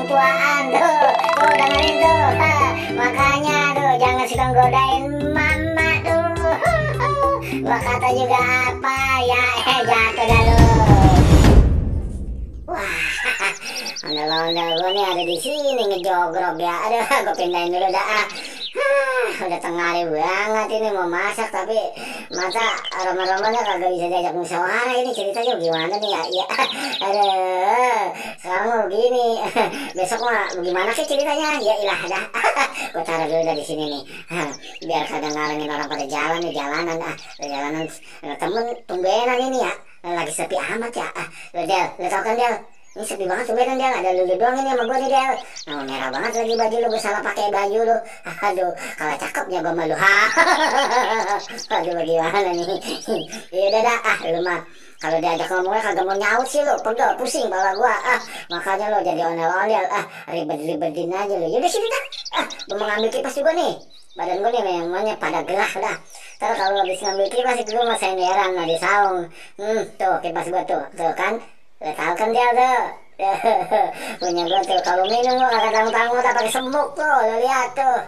tuaan tuh dengerin tuh. Makanya tuh jangan suka godain mama tuh. Gua kata juga apa ya, jatuh dah lu. Wah, ondel-ondel gue nih ada di sini ngejogrok ya. Aduh, gue pindahin dulu dah. Udah tengah hari banget ini mau masak, tapi masa roman-romannya kagak bisa diajak musyawarah. Ini ceritanya gimana nih ya? Ya, aduh, sekarang mau begini, besok mah bagaimana sih ceritanya? Ya ilah dah, gue taruh dulu dari sini nih, biar kagak ngalangin orang pada jalan nih, jalanan jalanan temen tumbenan ini ya, lagi sepi amat ya. Del, lo tau kan Del? Ini sepi banget tumbenan Del, ada lu doang ini sama gue nih Del. Nah, merah banget lagi baju lu, gue salah pakai baju lu. Aduh, kalau cakepnya gue malu. Aduh, bagaimana nih? Iya dah, lu mah kalau diajak ngomongnya kagak mau nyaut sih lu, pegel pusing kepala gua. Makanya lu jadi ondel-ondel, ribet-ribetin aja lu. Yaudah sini dah. Gua mau ngambil kipas juga nih. Badan gua nih memangnya pada gerah dah. Terus kalau habis ngambil kipas itu gua masih senderan di saung. Tuh kipas gua tuh kan. Lu tahu kan dia tuh. Punya gua tuh, kalau minum gua kagak tanggung-tanggung tak pakai semuk tuh, lu lihat tuh.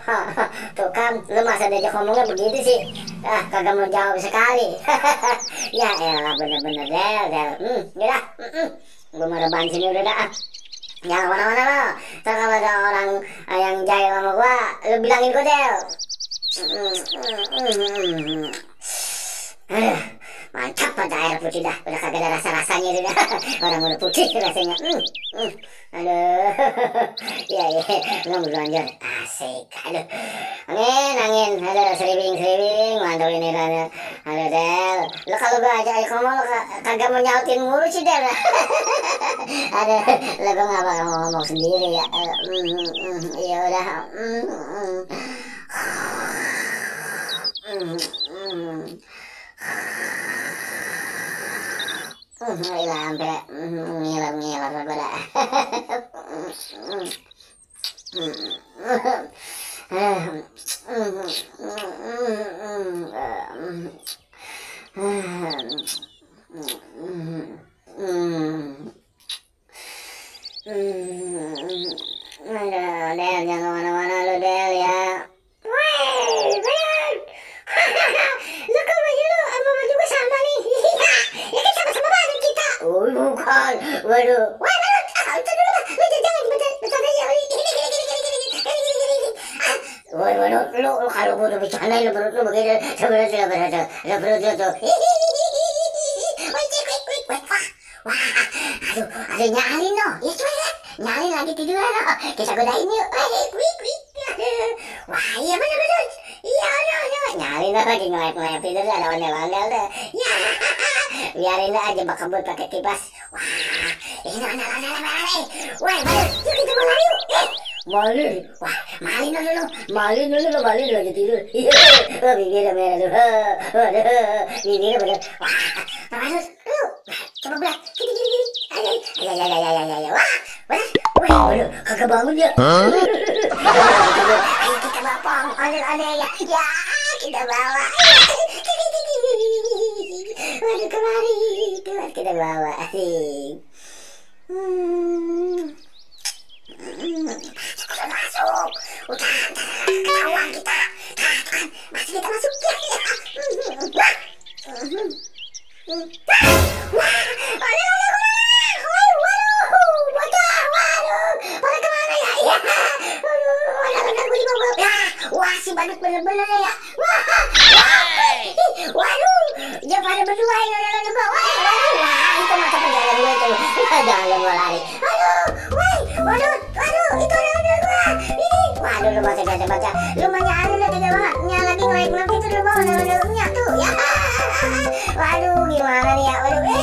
Tuh kan, lu masa diajak ngomongnya begitu sih. Kagak mau jawab sekali. Ya elah bener-bener Del. Yaudah, gua mau rebahan sini udah dah. Jangan kemana-mana lo. Ntar kalau ada orang yang jahil sama gua, lu bilangin gua Del. Mantap pada air putih dah, udah kagak ada rasa-rasanya udah. Orang udah putih rasanya. Aduh. Iya, lu berlanjut. Asik. Aduh. Angin. Aduh, seribing. Mantap ini rada. Aduh, Del. Lu kalau gua ajak ngomong lu kagak mau nyautin mulu sih, Del. Aduh, lu gua enggak bakal ngomong sendiri ya. Ya udah. Ilah sampai ngiler pada. Aduh, Del, jangan kemana-mana lu Del ya. Lu kok baju lu sama baju gue sama nih? Ya kan sama-sama badan kita. Oh bukan, waduh. Itu dulu lah, lu jangan betul aja. Waduh, lu kalau gue udah bercanda lu perut lu begitu. Sebenarnya lu perut lu tuh. Wah, aduh nyalin loh. Ya coba nyalin lagi tiduran loh. Kita godain yuk. Wah, iya bener. Iya, nyalin lagi ngelayap tidur ada ondel-ondel deh. Ya, biarin aja bak kebut pakai kipas. Wah, ini ondel-ondel nih. Wah, yuk kita mau lari yuk. Malin, wah, malin dulu lagi tidur. Iya, bibirnya merah tuh. Waduh, bibirnya bener. Wah, terus, coba belah, gini. Ya. Wah, waduh, kagak bangun ya. Ayo kita bawa ondel-ondel ya. Ya, kita bawa. Waduh, kemari, kita bawa. Asik. Masuk. Udah, ketahuan kita. Kan, masih kita masuk. Wah, si badut bener-bener ya. Waduh, dia pada berdua ini di bawah. Wah, itu mata penjara gue itu. Jangan gue lari. Waduh, itu ada gue. Waduh, lu baca. Lu mah nyari lah tiga banget. Lagi ngelek itu di bawah dalamnya tuh. Ya. Waduh, gimana nih ya? Waduh, udah.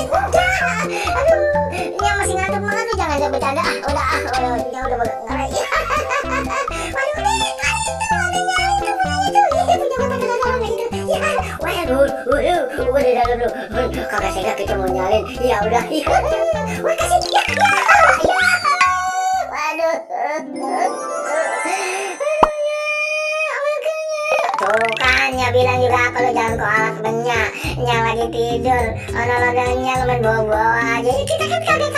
Aduh, ini masih ngantuk banget tuh. Jangan bercanda. Udah ngeri. Waduh, kagak sehingga kita mau nyalin. Ya udah, wah kasih. Waduh. Tuh kan, ya bilang juga apa lu jangan koalak banyak. Lagi tidur, orang-orangnya lu main bawa-bawa aja. Kita kan kagak